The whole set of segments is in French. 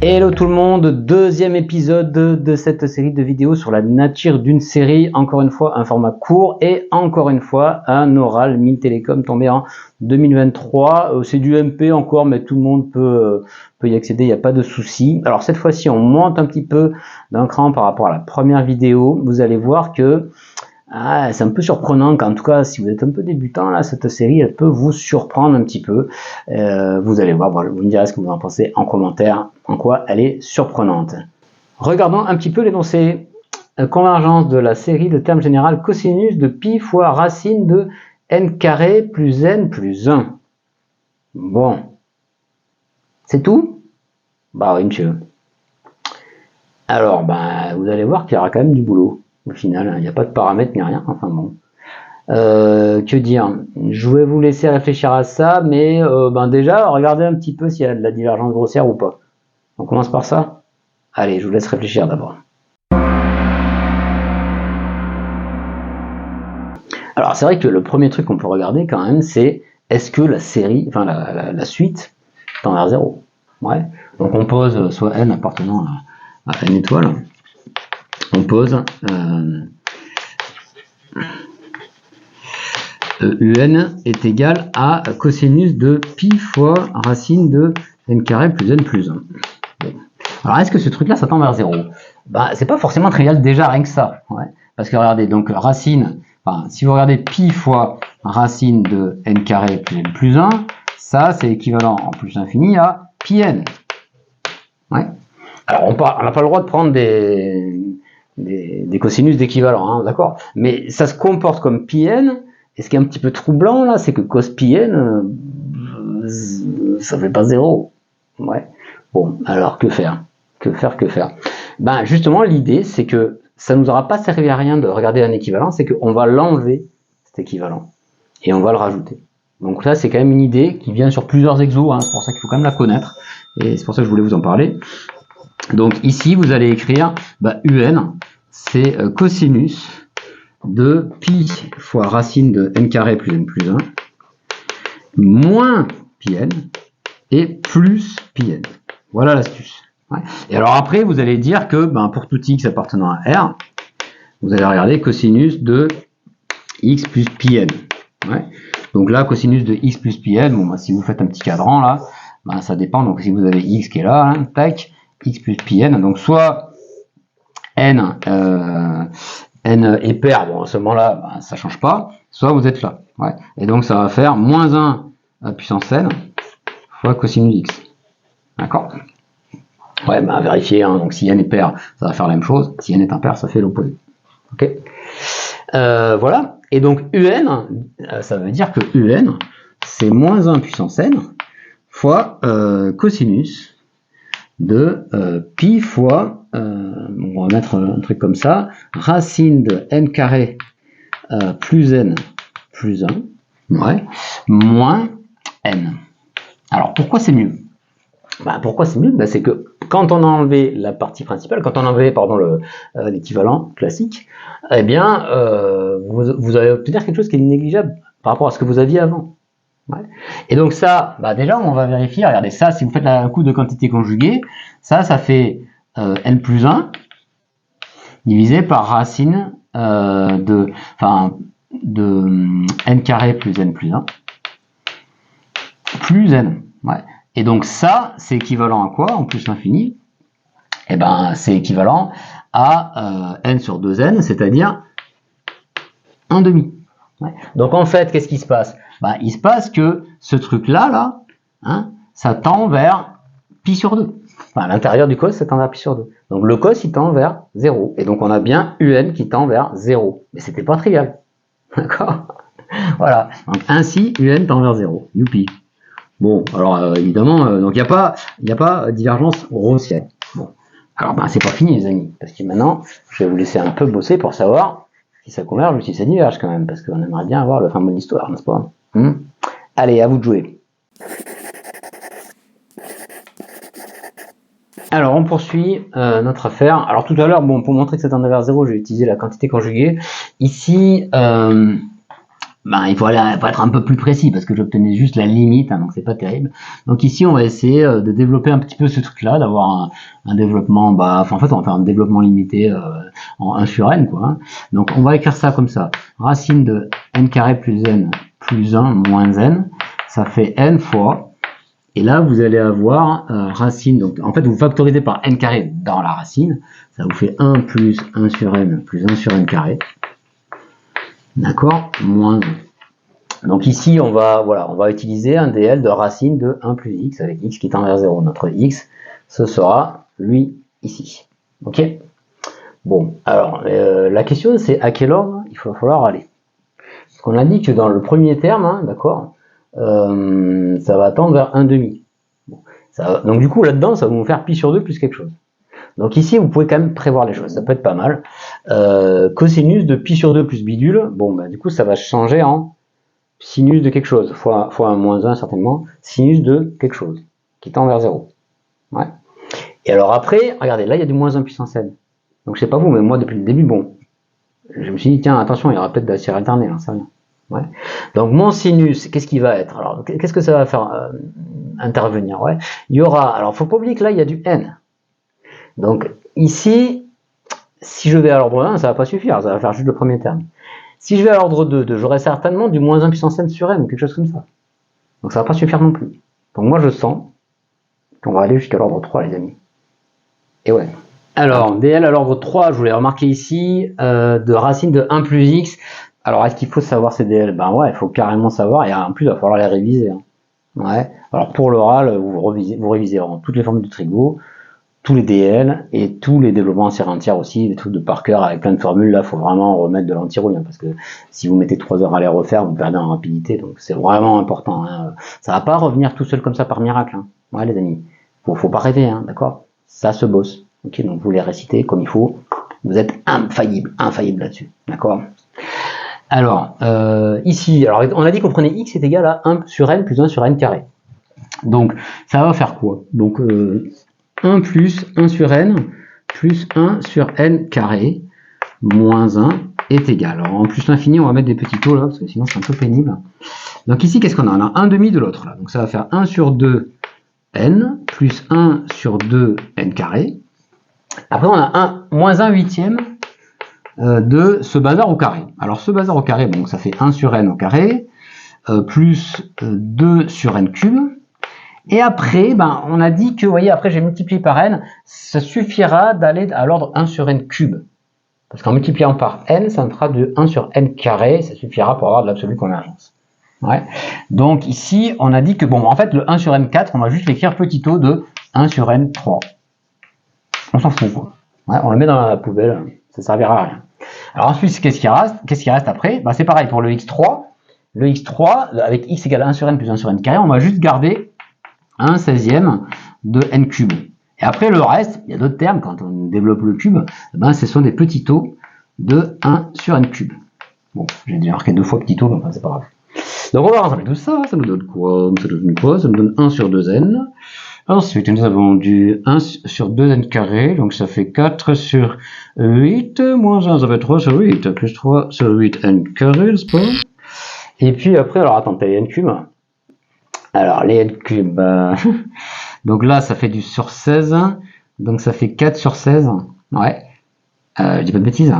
Hello tout le monde, deuxième épisode de cette série de vidéos sur la nature d'une série, encore une fois un format court et encore une fois un oral Mines Télécom tombé en 2023, c'est du MP encore mais tout le monde peut y accéder, il n'y a pas de souci. Alors cette fois-ci on monte un petit peu d'un cran par rapport à la première vidéo, vous allez voir que c'est un peu surprenant, en tout cas si vous êtes un peu débutant là, cette série elle peut vous surprendre un petit peu. Vous allez voir, vous me direz ce que vous en pensez en commentaire, en quoi elle est surprenante. Regardons un petit peu l'énoncé. Convergence de la série de termes général cosinus de pi fois racine de n carré plus n plus 1. Bon, c'est tout? Bah oui monsieur. Alors vous allez voir qu'il y aura quand même du boulot. Au final, il n'y a pas de paramètres ni rien, enfin bon. Que dire? Je vais vous laisser réfléchir à ça, mais déjà, regardez un petit peu s'il y a de la divergence grossière ou pas. On commence par ça? Allez, je vous laisse réfléchir d'abord. Alors, c'est vrai que le premier truc qu'on peut regarder quand même, c'est est-ce que la série, enfin la suite, tend vers 0? Ouais. Donc on pose soit n appartenant à n étoile. On pose UN est égal à cosinus de pi fois racine de n carré plus n plus 1. Bon. Alors est-ce que ce truc là ça tend vers 0? C'est pas forcément trivial déjà rien que ça. Ouais. Parce que regardez, donc racine, si vous regardez pi fois racine de n carré plus n plus 1, ça c'est équivalent en plus infini à pi n. Ouais. Alors on n'a pas le droit de prendre des cosinus d'équivalent, hein, d'accord? Mais ça se comporte comme pi n, et ce qui est un petit peu troublant là, c'est que cos pi n, ça fait pas 0. Ouais. Bon, alors que faire? Que faire? Justement, l'idée, c'est que ça nous aura pas servi à rien de regarder un équivalent, c'est qu'on va l'enlever, cet équivalent, et on va le rajouter. Donc là, c'est quand même une idée qui vient sur plusieurs exos, hein, c'est pour ça qu'il faut quand même la connaître, et c'est pour ça que je voulais vous en parler. Donc ici, vous allez écrire UN, c'est cosinus de pi fois racine de n carré plus n plus 1 moins pi n et plus pi n. Voilà l'astuce. Ouais. Et alors après, vous allez dire que pour tout x appartenant à R, vous allez regarder cosinus de x plus pi n. Ouais. Donc là, cosinus de x plus pi n, si vous faites un petit cadran là, ça dépend. Donc si vous avez x qui est là, tac, x plus pi n, donc soit n est pair, à ce moment-là, ça change pas, soit vous êtes là. Ouais. Et donc ça va faire moins 1 à puissance n fois cosinus x. D'accord? Ouais, vérifier, hein. Donc si n est pair, ça va faire la même chose. Si n est impair, ça fait l'opposé. Ok? Voilà. Et donc un, ça veut dire que un, c'est moins 1 puissance n fois cosinus de pi fois, on va mettre un truc comme ça, racine de n carré plus n plus 1, ouais, moins n. Alors pourquoi c'est mieux? Pourquoi c'est mieux? C'est que quand on a enlevé la partie principale, quand on a enlevé l'équivalent classique, eh bien vous allez obtenir quelque chose qui est négligeable par rapport à ce que vous aviez avant. Ouais. Et donc ça, déjà on va vérifier, regardez ça, si vous faites un coup de quantité conjuguée, ça fait n plus 1 divisé par racine de n carré plus n plus 1 plus n. Ouais. Et donc ça, c'est équivalent à quoi en plus l'infini? C'est équivalent à n sur 2n, c'est-à-dire 1 demi. Ouais. Donc en fait, qu'est-ce qui se passe? Il se passe que ce truc-là, ça tend vers pi sur 2. À l'intérieur du cos, ça tend vers pi sur 2. Donc le cos, il tend vers 0. Et donc on a bien UN qui tend vers 0. Mais c'était pas trivial. D'accord? Voilà. Donc ainsi, UN tend vers 0. Youpi. Bon, alors évidemment, donc il n'y a pas divergence grossière. Bon. Alors c'est pas fini les amis. Parce que maintenant, je vais vous laisser un peu bosser pour savoir si ça converge ou si ça diverge quand même. Parce qu'on aimerait bien avoir le fin mot de l'histoire, n'est-ce pas? Allez, à vous de jouer. Alors, on poursuit notre affaire. Alors, tout à l'heure, pour montrer que ça tend vers 0, j'ai utilisé la quantité conjuguée. Ici, ben, il faut être un peu plus précis parce que j'obtenais juste la limite, hein, donc c'est pas terrible. Donc ici, on va essayer de développer un petit peu ce truc-là, d'avoir un développement, en fait, on va faire un développement limité en 1 sur n, quoi. Hein. Donc on va écrire ça comme ça. Racine de n carré plus n plus 1 moins n, ça fait n fois. Et là, vous allez avoir racine, donc en fait, vous factorisez par n carré dans la racine, ça vous fait 1 plus 1 sur n plus 1 sur n carré. D'accord, moins 1. Donc ici, on va utiliser un dl de racine de 1 plus x avec x qui tend vers 0. Notre x, ce sera lui ici. Ok. Bon, alors la question c'est à quel ordre il va falloir aller. Parce qu'on a dit que dans le premier terme, hein, d'accord, ça va tendre vers 1 demi. Bon, donc du coup là-dedans, ça va vous faire pi sur 2 plus quelque chose. Donc ici, vous pouvez quand même prévoir les choses, ça peut être pas mal. Cosinus de pi sur 2 plus bidule, bon, bah, du coup, ça va changer en sinus de quelque chose, fois 1 moins 1 certainement, sinus de quelque chose, qui tend vers 0. Ouais. Et alors après, regardez, là, il y a du moins 1 puissance n. Donc je sais pas vous, mais moi, depuis le début, bon, je me suis dit, tiens, attention, il y aura peut-être de la série alternée, hein, ça rien. Ouais. Donc mon sinus, qu'est-ce qui va être? Alors, qu'est-ce que ça va faire intervenir? Ouais. Il y aura, alors, faut pas oublier que là, il y a du n. Donc ici, si je vais à l'ordre 1, ça va pas suffire, ça va faire juste le premier terme. Si je vais à l'ordre 2, j'aurai certainement du moins 1 puissance n sur n, ou quelque chose comme ça. Donc ça va pas suffire non plus. Donc moi je sens qu'on va aller jusqu'à l'ordre 3, les amis. Et ouais. Alors, dl à l'ordre 3, je voulais remarquer ici, de racine de 1 plus x. Alors est-ce qu'il faut savoir ces dl? Ben ouais, il faut carrément savoir, et en plus il va falloir les réviser. Hein. Ouais. Alors pour l'oral, vous révisez vraiment toutes les formules de trigo, tous les DL et tous les développements en série entière aussi, des trucs de par cœur avec plein de formules. Là, il faut vraiment remettre de l'anti-rouille, hein, parce que si vous mettez 3 heures à les refaire, vous perdez en rapidité. Donc c'est vraiment important. Hein. Ça va pas revenir tout seul comme ça par miracle. Hein. Ouais, les amis, faut pas rêver, hein, d'accord? Ça se bosse. Ok, donc vous les récitez comme il faut. Vous êtes infaillible là-dessus, d'accord? Alors ici, alors on a dit qu'on prenait x est égal à 1 sur n plus 1 sur n carré. Donc ça va faire quoi? Donc 1 plus 1 sur n plus 1 sur n carré moins 1 est égal. Alors en plus l'infini, on va mettre des petits taux là, parce que sinon c'est un peu pénible. Donc ici, qu'est-ce qu'on a? On a 1 demi de l'autre là. Donc ça va faire 1 sur 2 n plus 1 sur 2 n carré. Après on a moins 1 huitième de ce bazar au carré. Alors ce bazar au carré, donc ça fait 1 sur n au carré, plus 2 sur n cube. Et après, ben, on a dit que, vous voyez, après j'ai multiplié par n, ça suffira d'aller à l'ordre 1 sur n cube. Parce qu'en multipliant par n, ça me fera de 1 sur n carré, ça suffira pour avoir de l'absolue convergence. Ouais. Donc ici, on a dit que, bon, en fait, le 1 sur n4, on va juste l'écrire petit o de 1 sur n3. On s'en fout, quoi. Ouais, on le met dans la poubelle, ça servira à rien. Alors ensuite, qu'est-ce qui reste après? Ben, c'est pareil pour le x3. Le x3, avec x égale 1 sur n plus 1 sur n carré, on va juste garder 1 16e de n cube. Et après le reste, il y a d'autres termes, quand on développe le cube, ben, ce sont des petits taux de 1 sur n cube. Bon, j'ai déjà marqué 2 fois petit taux, mais enfin, c'est pas grave. Donc on va rassembler tout ça, ça nous donne quoi? Ça nous donne 1 sur 2n. Ensuite, nous avons du 1 sur 2n carré, donc ça fait 4 sur 8, moins 1, ça fait 3 sur 8, plus 3 sur 8n carré, n'est-ce pas? Et puis après, alors attends, t'as les n cubes. Alors, les n cubes, donc là, ça fait du sur 16, donc ça fait 4 sur 16, ouais, je dis pas de bêtises,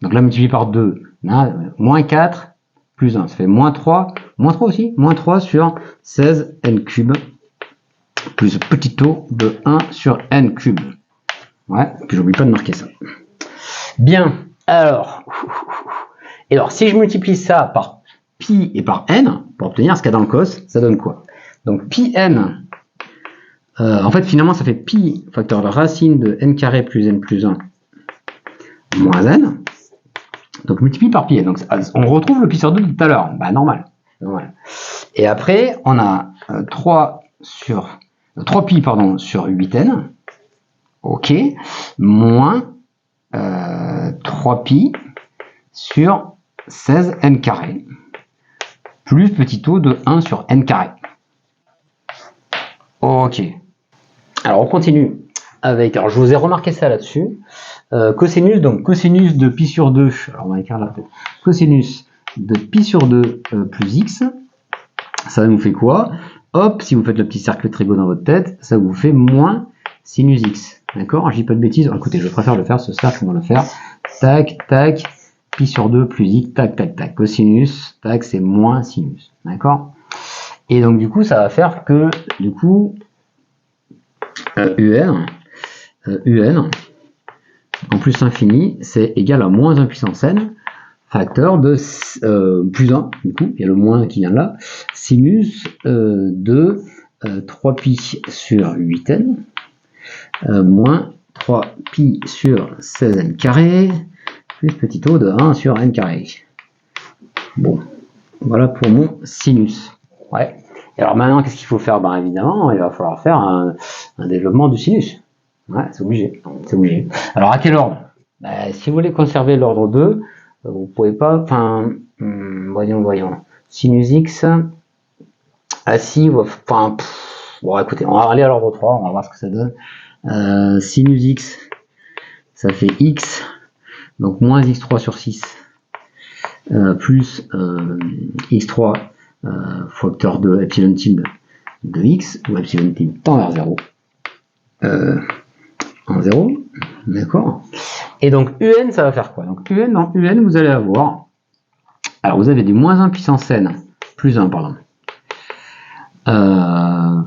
donc là, multiplié par 2, là, moins 4, plus 1, ça fait moins 3 aussi, moins 3 sur 16 n cube, plus petit taux de 1 sur n cube, ouais, puis j'oublie pas de marquer ça. Bien, alors, si je multiplie ça par pi et par n, pour obtenir ce qu'il y a dans le cos, ça donne quoi? Donc pi n, en fait finalement ça fait pi facteur de racine de n carré plus n plus 1 moins n, donc multiplie par pi n. Donc on retrouve le pi sur 2 de tout à l'heure, bah normal. Et après on a 3 pi sur 8n, ok, moins 3 pi sur 16n carré, plus petit taux de 1 sur n carré. Ok. Alors on continue avec, alors je vous ai remarqué ça là-dessus, cosinus, donc cosinus de pi sur 2, alors on va écrire là, cosinus de pi sur 2 plus x, ça vous fait quoi? Hop, si vous faites le petit cercle trigo dans votre tête, ça vous fait moins sinus x. D'accord? Je dis pas de bêtises. Écoutez, je préfère le faire, ce cercle, on va le faire. Tac, tac, pi sur 2 plus x, tac, tac, tac. Cosinus, tac, c'est moins sinus. D'accord? Et donc, du coup, ça va faire que, du coup, UN, en plus infini, c'est égal à moins 1 puissance n, facteur de plus 1, du coup, il y a le moins qui vient là, sinus de 3pi sur 8n, moins 3pi sur 16n carré, plus petit o de 1 sur n carré. Bon, voilà pour mon sinus. Ouais. Et alors maintenant, qu'est-ce qu'il faut faire? Ben évidemment, il va falloir faire un développement du sinus. Ouais, c'est obligé. C'est obligé. Alors à quel ordre? Ben, si vous voulez conserver l'ordre 2, vous pouvez pas. Enfin, voyons. Sinus x. Ah si, enfin. Bon, écoutez, on va aller à l'ordre 3, on va voir ce que ça donne. Sinus x, ça fait x, donc moins x3 sur 6, plus x3 facteur de epsilon tilde de x, ou epsilon tilde tend vers 0. En 0, d'accord. Et donc UN, ça va faire quoi? Donc UN, dans UN, vous allez avoir, alors vous avez du moins 1 puissance n, plus 1, pardon,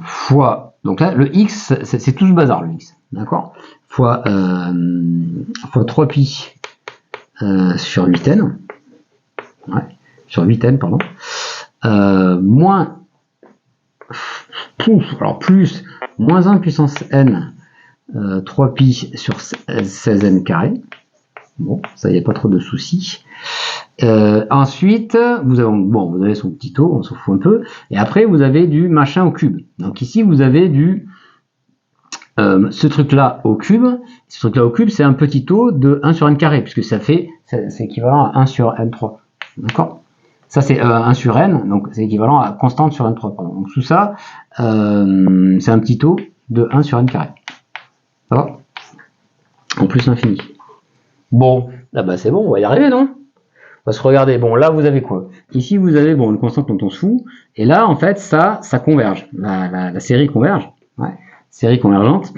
fois, donc là, le x, c'est tout ce bazar, le x, d'accord, fois 3pi sur 8n, ouais, sur 8n, pardon, moins, alors plus, moins 1 puissance n, 3pi sur 16n carré. Bon, ça y a pas trop de soucis. Ensuite, vous avez son petit taux, on s'en fout un peu. Et après, vous avez du machin au cube. Donc ici, vous avez du ce truc-là au cube. Ce truc-là au cube, c'est un petit taux de 1 sur n carré, puisque ça fait, c'est équivalent à 1 sur n3. D'accord? Ça, c'est 1 sur n, donc c'est équivalent à constante sur n3. Pardon. Donc tout ça, c'est un petit taux de 1 sur n carré. Ça va? En plus l'infini. Bon, là bah c'est bon, on va y arriver, non? Parce que regardez, bon, là vous avez quoi? Ici vous avez bon une constante dont on se fout, et là en fait ça converge. La série converge, ouais, série convergente,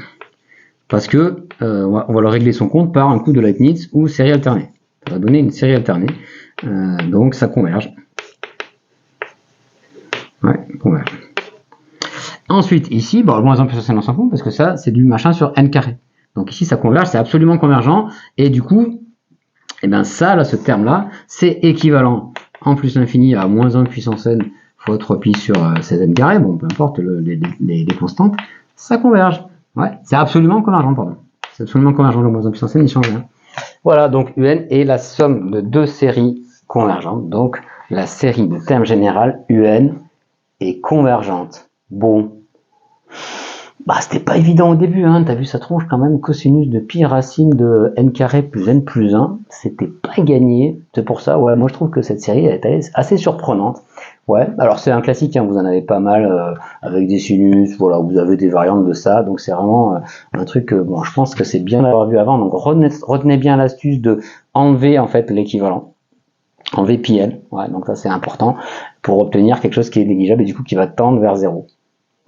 parce que on va le régler son compte par un coup de Leibniz ou série alternée. Ça va donner une série alternée, donc ça converge. Ouais, converge. Ensuite, ici, bon, moins 1 plus n on s'en fout, parce que ça, c'est du machin sur n carré. Donc ici, ça converge, c'est absolument convergent, et du coup, eh bien ça, là, ce terme-là, c'est équivalent, en plus l'infini, à moins 1 puissance n fois 3pi sur 16n carré, bon, peu importe les constantes, ça converge. Ouais, c'est absolument convergent, pardon. C'est absolument convergent, le moins 1 puissance n, il change rien. Voilà, donc UN est la somme de deux séries convergentes, donc la série de termes général UN est convergente. Bon, bah c'était pas évident au début, hein. T'as vu sa tronche quand même, cosinus de pi racine de n carré plus n plus 1, c'était pas gagné, c'est pour ça, ouais, moi je trouve que cette série est assez surprenante. Ouais, alors c'est un classique, hein, vous en avez pas mal avec des sinus, voilà, vous avez des variantes de ça, donc c'est vraiment un truc, bon, je pense que c'est bien d'avoir vu avant, donc retenez bien l'astuce de enlever en fait l'équivalent, enlever pi n, ouais, donc ça c'est important, pour obtenir quelque chose qui est négligeable et du coup qui va tendre vers 0.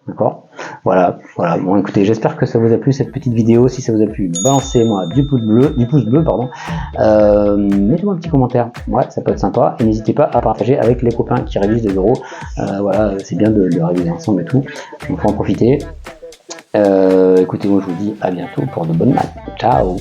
D'accord? Voilà. Bon, écoutez, j'espère que ça vous a plu cette petite vidéo. Si ça vous a plu, balancez-moi du pouce bleu, pardon. Mettez-moi un petit commentaire. Ouais, ça peut être sympa. Et n'hésitez pas à partager avec les copains qui révisent des euros. Voilà, c'est bien de réviser ensemble et tout. Donc, faut en profiter. Écoutez, moi, je vous dis à bientôt pour de bonnes maths. Ciao!